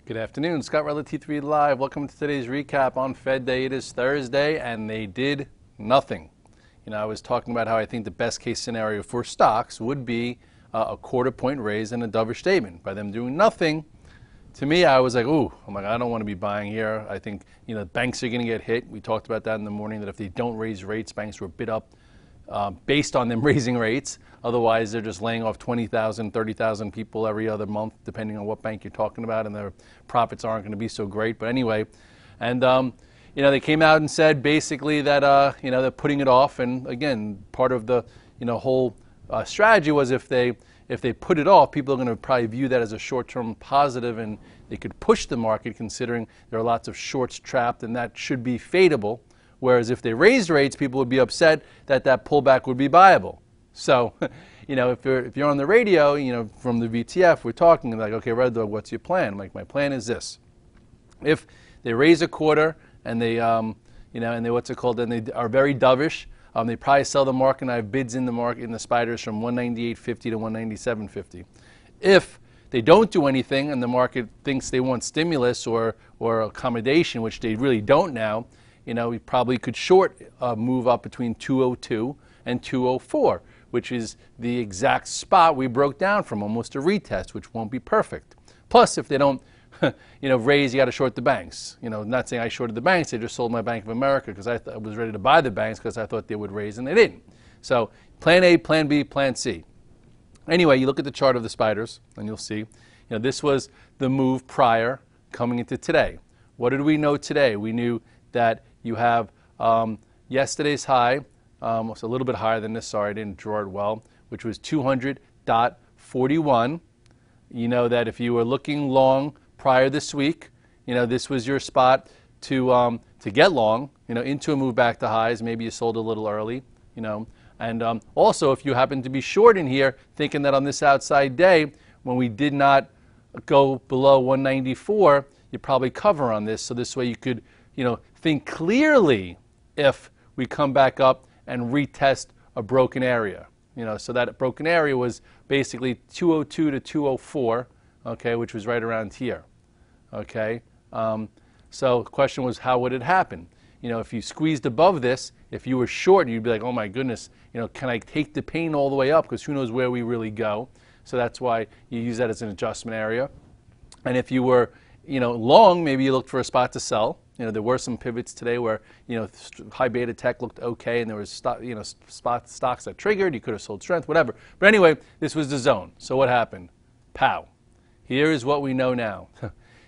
Good afternoon, Scott Redler, T3 Live. Welcome to today's recap on Fed Day. It is Thursday, and they did nothing. I was talking about how I think the best case scenario for stocks would be a quarter-point raise and a dovish statement. By them doing nothing, to me, I was like, ooh, I'm like, I don't want to be buying here. I think, banks are going to get hit. We talked about that in the morning, that if they don't raise rates, banks were bid up based on them raising rates. Otherwise, they're just laying off 20,000, 30,000 people every other month, depending on what bank you're talking about, and their profits aren't going to be so great. But anyway, and they came out and said basically that they're putting it off. And again, part of the whole strategy was if they put it off, people are going to probably view that as a short-term positive, and they could push the market, considering there are lots of shorts trapped, and that should be fadeable. Whereas if they raised rates, people would be upset that that pullback would be viable. So, if you're on the radio, from the VTF, we're talking like, okay, Red Dog, what's your plan? I'm like, my plan is this: if they raise a quarter and they, and they and they are very dovish, they probably sell the market. And I have bids in the market in the spiders from 198.50 to 197.50. If they don't do anything and the market thinks they want stimulus or accommodation, which they really don't now, we probably could short move up between 202 and 204, which is the exact spot we broke down from, almost a retest, which won't be perfect. Plus, if they don't, raise, you got to short the banks. Not saying I shorted the banks, they just sold my Bank of America because I was ready to buy the banks because I thought they would raise, and they didn't. So, plan A, plan B, plan C. Anyway, you look at the chart of the spiders, and you'll see, this was the move prior coming into today. What did we know today? We knew that you have yesterday's high, it's a little bit higher than this, sorry, I didn't draw it well, which was 200.41. You know that if you were looking long prior this week, this was your spot to get long, into a move back to highs. Maybe you sold a little early, And also, if you happen to be short in here, thinking that on this outside day, when we did not go below 194, you probably cover on this. So this way you could, think clearly if we come back up and retest a broken area. So that broken area was basically 202 to 204, okay, which was right around here, okay. So the question was, how would it happen? If you squeezed above this, if you were short, you'd be like, oh my goodness, can I take the pain all the way up? Because who knows where we really go. So that's why you use that as an adjustment area. And if you were, long, maybe you looked for a spot to sell. There were some pivots today where, high beta tech looked okay, and there was stocks that triggered. You could have sold strength, whatever. But anyway, this was the zone. So what happened? Pow. Here is what we know now.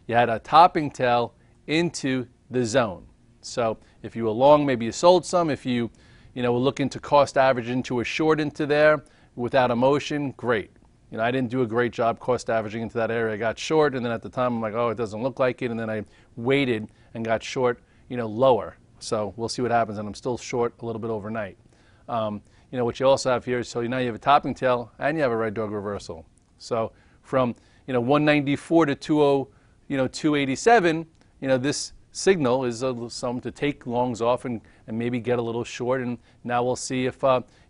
You had a topping tail into the zone. So if you were long, maybe you sold some. If you, were looking to cost average into a short into there without emotion, great. I didn't do a great job cost averaging into that area. I got short, and then at the time I'm like, oh, it doesn't look like it, and then I waited and got short, lower. So we'll see what happens, and I'm still short a little bit overnight. What you also have here is, so now you have a topping tail and you have a Red Dog reversal. So from 194 to 287, this signal is some to take longs off and maybe get a little short. And now we'll see if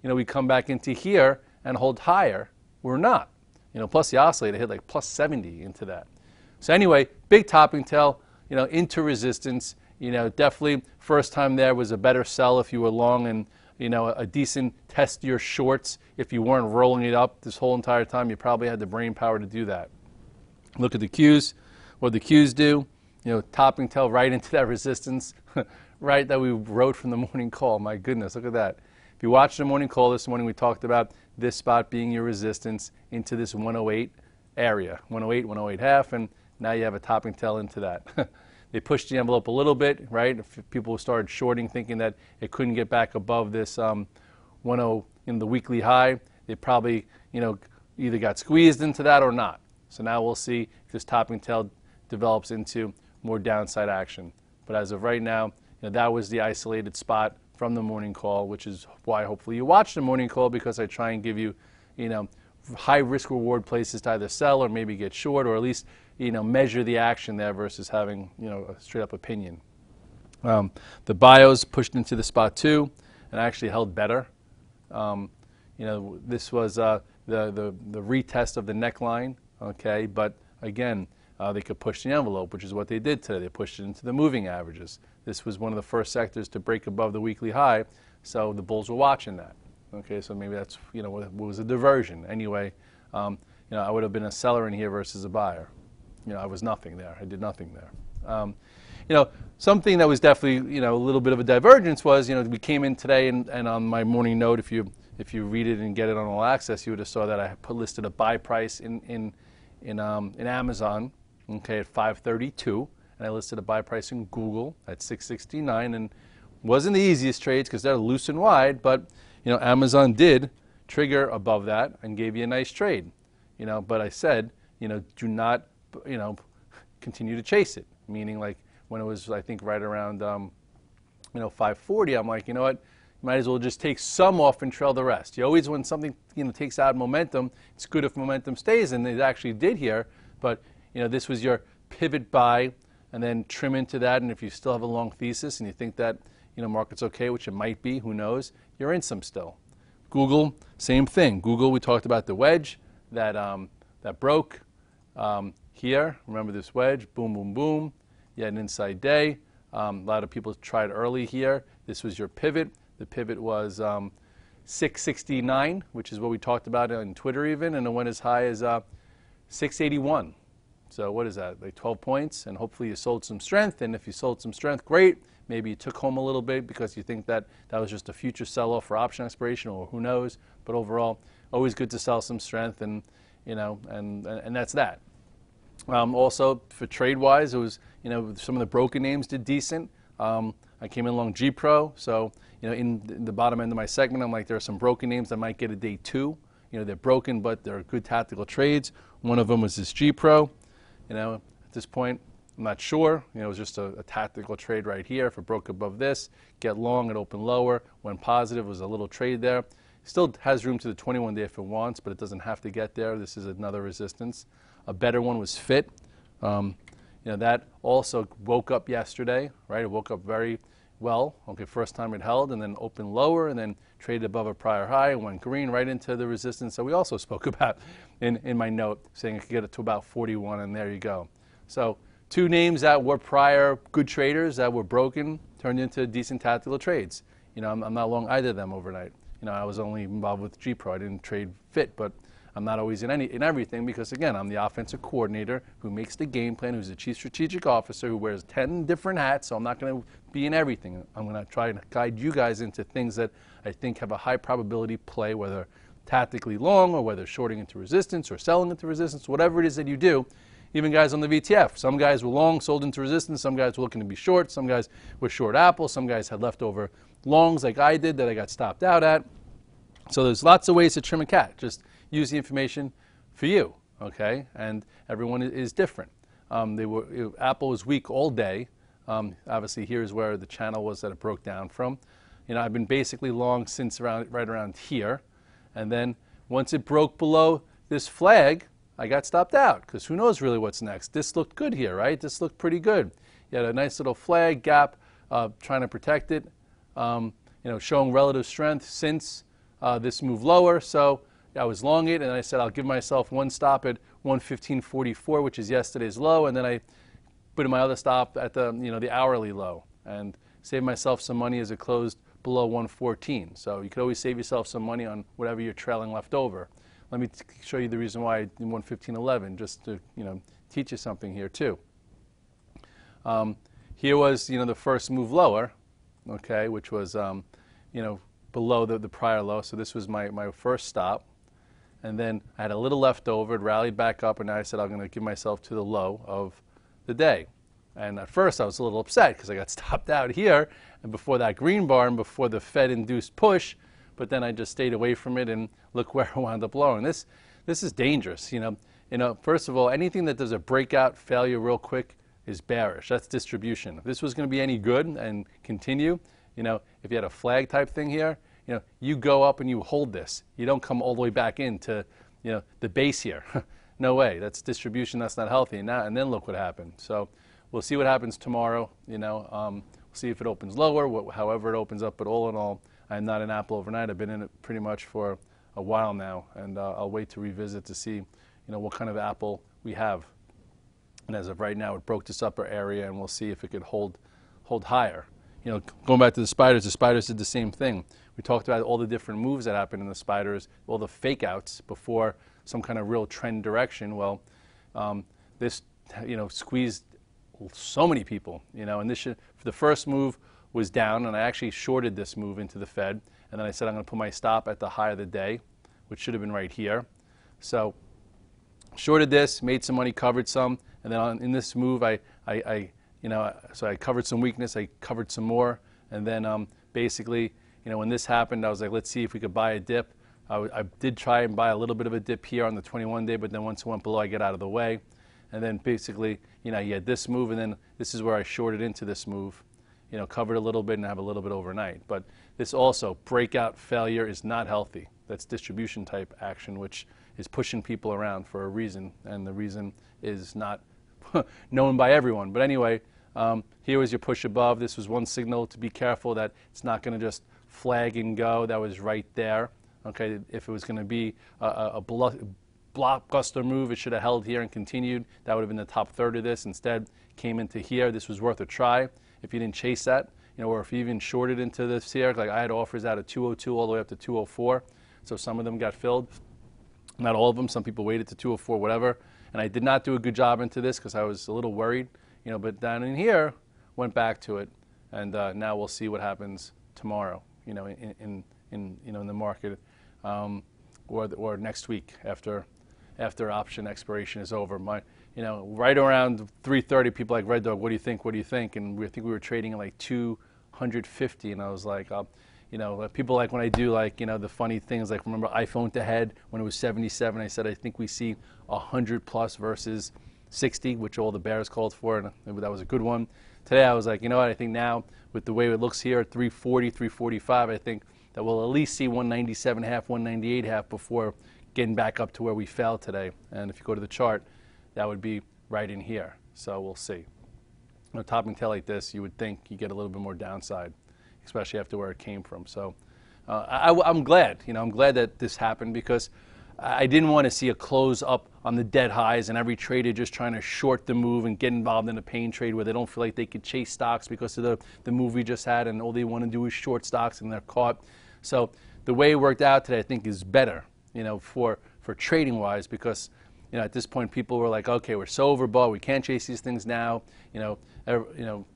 we come back into here and hold higher or not. Plus the oscillator hit like plus 70 into that. So anyway, big topping tail, into resistance. Definitely first time there was a better sell if you were long, and a decent test your shorts. If you weren't rolling it up this whole entire time, you probably had the brain power to do that. Look at the Qs. What the Qs do, topping tail right into that resistance, right, that we wrote from the morning call. My goodness, look at that. If you watched the morning call this morning, we talked about this spot being your resistance into this 108 area, 108, 108.5, and now you have a topping tail into that. They pushed the envelope a little bit, right? If people started shorting, thinking that it couldn't get back above this 10 in the weekly high, they probably, either got squeezed into that or not. So now we'll see if this topping tail develops into more downside action. But as of right now, that was the isolated spot from the morning call, which is why hopefully you watch the morning call, because I try and give you, high risk reward places to either sell or maybe get short, or at least, measure the action there versus having, a straight up opinion. The bios pushed into the spot too and actually held better. This was the retest of the neckline, okay, but again, they could push the envelope, which is what they did today. They pushed it into the moving averages. This was one of the first sectors to break above the weekly high, so the bulls were watching that. Okay, so maybe that's, you know, what was a diversion. Anyway, you know, I would have been a seller in here versus a buyer. You know, I was nothing there. I did nothing there. You know, something that was definitely, you know, a little bit of a divergence was, you know, we came in today and on my morning note, if you read it and get it on All Access, you would have saw that I listed a buy price in Amazon, okay, at 532, and I listed a buy price in Google at 669, and wasn't the easiest trades because they're loose and wide, but you know, Amazon did trigger above that and gave you a nice trade, you know. But I said, you know, do not, you know, continue to chase it. Meaning, like when it was, I think, right around, you know, 540, I'm like, you know what, you might as well just take some off and trail the rest. You always, when something, you know, takes out momentum, it's good if momentum stays, and it actually did here. But you know, this was your pivot buy, and then trim into that. And if you still have a long thesis and you think that, you know, market's okay, which it might be, who knows, you're in some still. Google, same thing. Google, we talked about the wedge that that broke here. Remember this wedge? Boom, boom, boom. You had an inside day. A lot of people tried early here. This was your pivot. The pivot was 669, which is what we talked about on Twitter even, and it went as high as 681. So what is that, like 12 points? And hopefully you sold some strength, and if you sold some strength, great. Maybe you took home a little bit because you think that that was just a future sell-off for option expiration, or who knows. But overall, always good to sell some strength, and you know, and that's that. Also, for trade-wise, it was, you know, some of the broken names did decent. I came in along GPRO, so you know, in the bottom end of my segment, I'm like, there are some broken names that might get a day two. You know, they're broken, but they're good tactical trades. One of them was this GPRO. You know, at this point, I'm not sure. You know, it was just a tactical trade right here. If it broke above this, get long, it opened lower. Went positive, was a little trade there. Still has room to the 21-day if it wants, but it doesn't have to get there. This is another resistance. A better one was FIT. You know, that also woke up yesterday, right? It woke up very well. Okay, first time it held, and then opened lower, and then traded above a prior high, and went green right into the resistance that we also spoke about in my note, saying it could get it to about 41, and there you go. So two names that were prior good traders that were broken turned into decent tactical trades. You know, I'm not long either of them overnight. You know, I was only involved with GPRO. I didn't trade FIT, but I'm not always in everything because, again, I'm the offensive coordinator who makes the game plan, who's the chief strategic officer, who wears 10 different hats, so I'm not going to be in everything. I'm going to try and guide you guys into things that I think have a high probability play, whether tactically long or whether shorting into resistance or selling into resistance, whatever it is that you do. Even guys on the VTF. Some guys were long, sold into resistance. Some guys were looking to be short. Some guys were short Apple. Some guys had leftover longs like I did that I got stopped out at. So there's lots of ways to trim a cat. Just use the information for you, okay? And everyone is different. Apple was weak all day. Obviously, here's where the channel was that it broke down from. You know, I've been basically long since right around here. And then once it broke below this flag, I got stopped out because who knows really what's next. This looked good here, right? This looked pretty good. You had a nice little flag gap trying to protect it, you know, showing relative strength since this moved lower. So I was long it, and I said I'll give myself one stop at 115.44, which is yesterday's low, and then I put in my other stop at the, you know, the hourly low, and save myself some money as it closed below 114. So you could always save yourself some money on whatever you're trailing left over. Let me show you the reason why I did 115.11, just to, you know, teach you something here too. Here was, you know, the first move lower, okay, which was, you know, below the prior low. So this was my first stop. And then I had a little left over. It rallied back up, and now I said I'm going to give myself to the low of the day. And at first I was a little upset because I got stopped out here and before that green bar and before the Fed-induced push. But then I just stayed away from it, and look where I wound up blowing. This is dangerous. You know, first of all, anything that does a breakout failure real quick is bearish. That's distribution. If this was going to be any good and continue, you know, if you had a flag type thing here, you know, you go up and you hold this. You don't come all the way back into, you know, the base here. No way. That's distribution. That's not healthy. And then look what happened. So we'll see what happens tomorrow. You know, we'll see if it opens lower, however it opens up. But all in all, I'm not in Apple overnight. I've been in it pretty much for a while now, and I'll wait to revisit to see, you know, what kind of Apple we have. And as of right now, it broke this upper area, and we'll see if it could hold higher. Going back to the spiders did the same thing. We talked about all the different moves that happened in the spiders, all the fake outs before some kind of real trend direction. Well, this squeezed so many people, and the first move was down, and I actually shorted this move into the Fed, and then I said I'm going to put my stop at the high of the day, which should have been right here. So shorted this, made some money, covered some, and then in this move so I covered some weakness, I covered some more, and then basically, when this happened, I was like, let's see if we could buy a dip. I did try and buy a little bit of a dip here on the 21-day, but then once it went below, I get out of the way. And then basically, you had this move, and then this is where I shorted into this move, covered a little bit and have a little bit overnight. But this also, breakout failure is not healthy. That's distribution type action, which is pushing people around for a reason, and the reason is not known by everyone. But anyway, here was your push above. This was one signal to be careful that it's not going to just flag and go. That was right there. Okay, if it was going to be a blockbuster move, it should have held here and continued. That would have been the top third of this. Instead, came into here. This was worth a try if you didn't chase that, or if you even shorted into this here. Like I had offers out of 202 all the way up to 204, so some of them got filled. Not all of them. Some people waited to 204, whatever. And I did not do a good job into this because I was a little worried, but down in here, went back to it, and now we'll see what happens tomorrow, in the market, or next week after option expiration is over. Right around 3:30, people like Red Dog, what do you think? What do you think? And I think we were trading at like 250, and I was like, people like when I do the funny things, like remember iPhone to head when it was 77, I said I think we see 100 plus versus 60, which all the bears called for, and that was a good one. Today I was like, what, I think now with the way it looks here at 340, 345, I think that we'll at least see 197.5, 198.5 before getting back up to where we fell today. And if you go to the chart, that would be right in here. So we'll see. A topping tail like this, you would think you get a little bit more downside, especially after where it came from. So I'm glad, I'm glad that this happened, because I didn't want to see a close up on the dead highs and every trader just trying to short the move and get involved in a pain trade where they don't feel like they could chase stocks because of the move we just had, and all they want to do is short stocks and they're caught. So the way it worked out today, I think, is better, for trading wise, because at this point people were like, okay, we're so overbought, we can't chase these things now.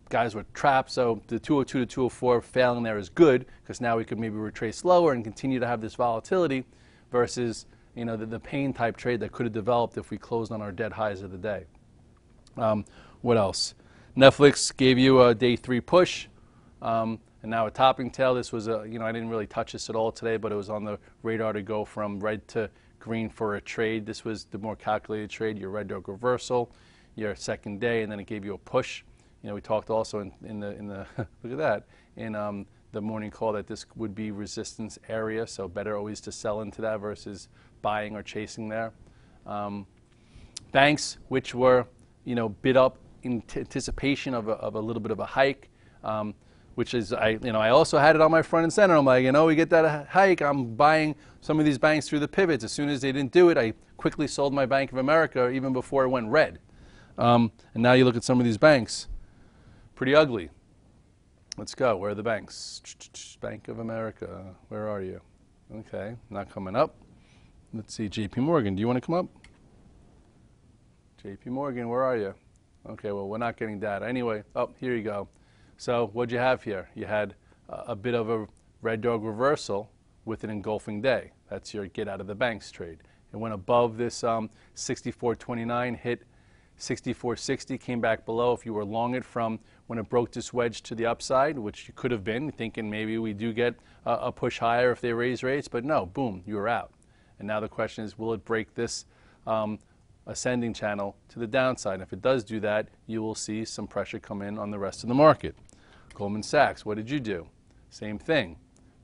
Guys were trapped, so the 202 to 204 failing there is good, because now we could maybe retrace lower and continue to have this volatility versus the pain type trade that could have developed if we closed on our dead highs of the day. What else? Netflix gave you a day 3 push, and now a topping tail. This was I didn't really touch this at all today, but it was on the radar to go from red to green for a trade. This was the more calculated trade, your red dog reversal, your second day, and then it gave you a push. We talked also in the look at that, in the morning call, that this would be resistance area, so better always to sell into that versus buying or chasing there. Banks, which were bid up in anticipation of a little bit of a hike, which is I also had it on my front and center. I'm like, we get that hike, I'm buying some of these banks through the pivots. As soon as they didn't do it, I quickly sold my Bank of America even before it went red. And now you look at some of these banks, pretty ugly. Let's go. Where are the banks? Bank of America. Where are you? Okay, not coming up. Let's see, JP Morgan. Do you want to come up? JP Morgan, where are you? Okay, well, we're not getting data. Anyway, here you go. So what'd you have here? You had a bit of a red dog reversal with an engulfing day. That's your get out of the banks trade. It went above this 64.29, hit 64.60, came back below. If you were long it from when it broke this wedge to the upside, which you could have been, thinking maybe we do get a push higher if they raise rates, but no, boom, you were out. And now the question is, will it break this ascending channel to the downside? And if it does do that, you will see some pressure come in on the rest of the market. Goldman Sachs, what did you do? Same thing,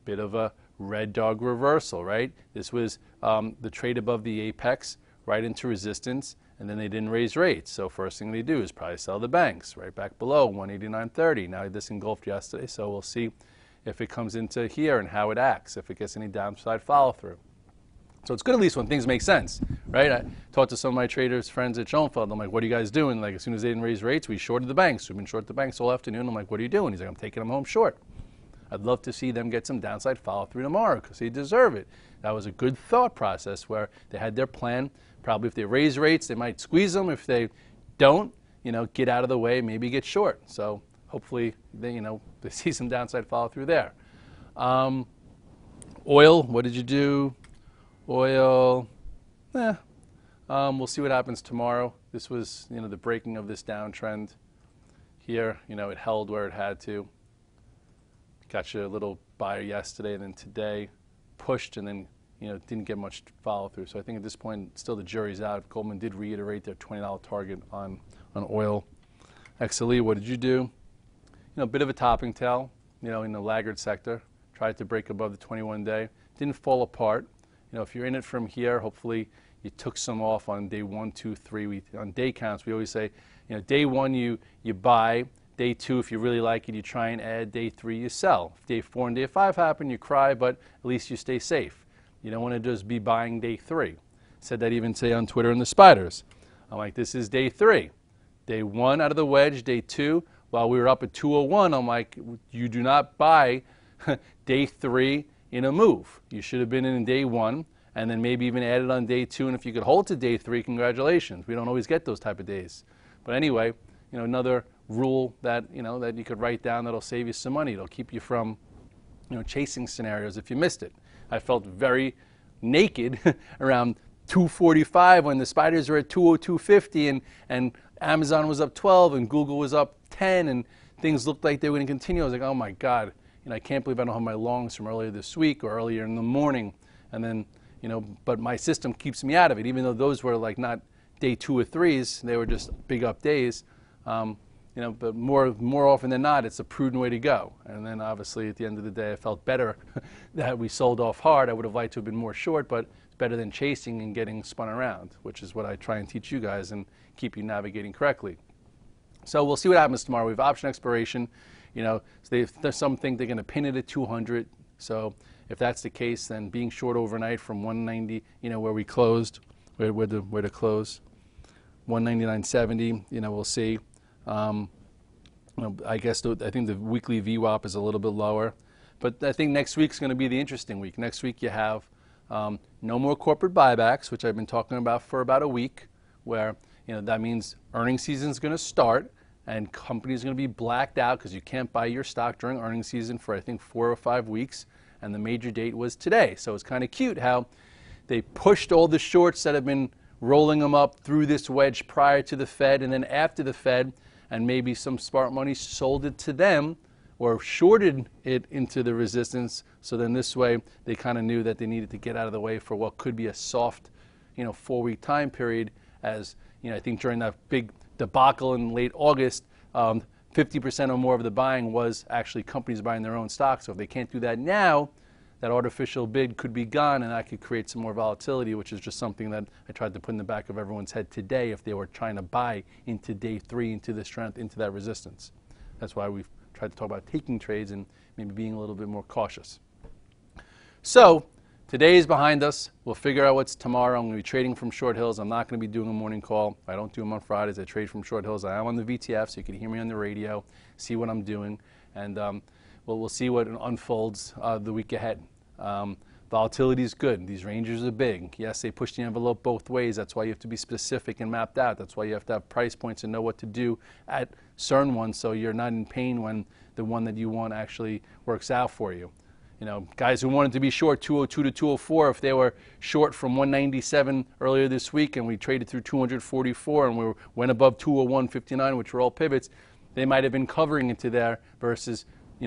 bit of a red dog reversal, right? This was the trade above the apex, right into resistance, and then they didn't raise rates. So first thing they do is probably sell the banks right back below 189.30. Now this engulfed yesterday, so we'll see if it comes into here and how it acts, if it gets any downside follow through. So it's good at least when things make sense, right? I talked to some of my traders friends at Schoenfeld. I'm like, what are you guys doing? Like, as soon as they didn't raise rates, we shorted the banks. We've been short the banks all afternoon. I'm like, what are you doing? He's like, I'm taking them home short. I'd love to see them get some downside follow through tomorrow because they deserve it. That was a good thought process where they had their plan. Probably if they raise rates, they might squeeze them. If they don't, get out of the way, maybe get short. So hopefully they, they see some downside follow through there. Oil, what did you do? Oil, we'll see what happens tomorrow. This was, the breaking of this downtrend here. It held where it had to. Got you a little buyer yesterday, and then today pushed, and then, didn't get much follow through. So I think at this point, still the jury's out. Goldman did reiterate their $20 target on oil. XLE, what did you do? A bit of a topping tail, in the laggard sector. Tried to break above the 21-day. Didn't fall apart. If you're in it from here, hopefully you took some off on day 1, 2, 3. On day counts, we always say, day 1 you buy. Day 2, if you really like it, you try and add. Day 3, you sell. If day 4 and day 5 happen, you cry, but at least you stay safe. You don't want to just be buying day 3. Said that even today on Twitter in the spiders. I'm like, this is day 3. Day 1 out of the wedge. Day 2, while we were up at 201, I'm like, you do not buy day 3 in a move. You should have been in day 1 and then maybe even added on day 2. And if you could hold to day 3, congratulations. We don't always get those type of days. But anyway, another rule that that you could write down that'll save you some money. It'll keep you from chasing scenarios if you missed it. I felt very naked around 245 when the spiders were at 202.50 and Amazon was up 12 and Google was up 10 and things looked like they were going to continue. I was like, oh my God, I can't believe I don't have my longs from earlier this week or earlier in the morning. And then but my system keeps me out of it, even though those were like not day 2 or 3s. They were just big up days. But more often than not, it's a prudent way to go. And then obviously at the end of the day, I felt better that we sold off hard. I would have liked to have been more short, but it's better than chasing and getting spun around, which is what I try and teach you guys and keep you navigating correctly. So we'll see what happens tomorrow. We have option expiration. So there's some think they're going to pin it at 200. So if that's the case, then being short overnight from 190, where we closed, where to close, 199.70. We'll see. I guess I think the weekly VWAP is a little bit lower, but I think next week's going to be the interesting week. Next week you have no more corporate buybacks, which I've been talking about for about a week, where that means earnings season is going to start and companies are going to be blacked out because you can't buy your stock during earnings season for I think 4 or 5 weeks, and the major date was today. So it's kind of cute how they pushed all the shorts that have been rolling them up through this wedge prior to the Fed, and then after the Fed, and maybe some smart money sold it to them or shorted it into the resistance. So then this way they kind of knew that they needed to get out of the way for what could be a soft 4-week time period, as I think during that big debacle in late August, 50% or more of the buying was actually companies buying their own stocks. So if they can't do that now, that artificial bid could be gone, and that could create some more volatility, which is just something that I tried to put in the back of everyone's head today if they were trying to buy into day 3, into the strength, into that resistance. That's why we've tried to talk about taking trades and maybe being a little bit more cautious. So today is behind us. We'll figure out what's tomorrow. I'm going to be trading from Short Hills. I'm not going to be doing a morning call. I don't do them on Fridays. I trade from Short Hills. I am on the VTF, so you can hear me on the radio, see what I'm doing, and we'll see what unfolds the week ahead. Volatility is good. These ranges are big. Yes, they push the envelope both ways. That's why you have to be specific and mapped out. That's why you have to have price points and know what to do at certain ones, so you're not in pain when the one that you want actually works out for you. Guys who wanted to be short 202 to 204, if they were short from 197 earlier this week and we traded through 244 and we went above 201.59, which were all pivots, they might have been covering into there versus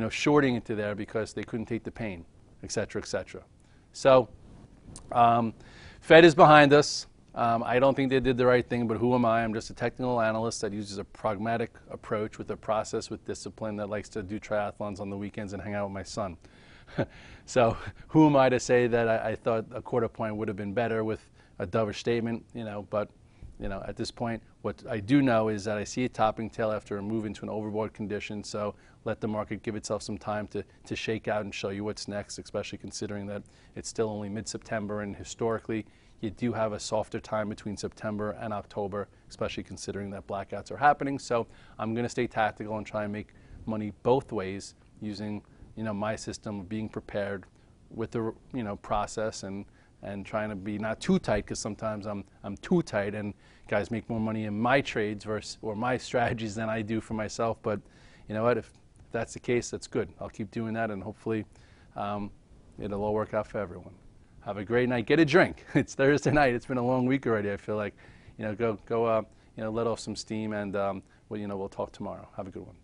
shorting into there because they couldn't take the pain, et cetera, et cetera. So Fed is behind us. I don't think they did the right thing, but who am I? I'm just a technical analyst that uses a pragmatic approach with a process, with discipline, that likes to do triathlons on the weekends and hang out with my son. So who am I to say that I thought a quarter point would have been better with a dovish statement, but you know, at this point, what I do know is that I see a topping tail after a move into an overbought condition, so let the market give itself some time to shake out and show you what's next, especially considering that it's still only mid-September, and historically, you do have a softer time between September and October, especially considering that blackouts are happening. So I'm going to stay tactical and try and make money both ways using, you know, my system of being prepared with the, you know, process and trying to be not too tight, because sometimes I'm too tight and guys make more money in my trades or my strategies than I do for myself. But you know what, if that's the case, that's good. I'll keep doing that, and hopefully it'll all work out for everyone. Have a great night. Get a drink. It's Thursday night. It's been a long week already. I feel like, you know, go you know, let off some steam, and well, you know, we'll talk tomorrow. Have a good one.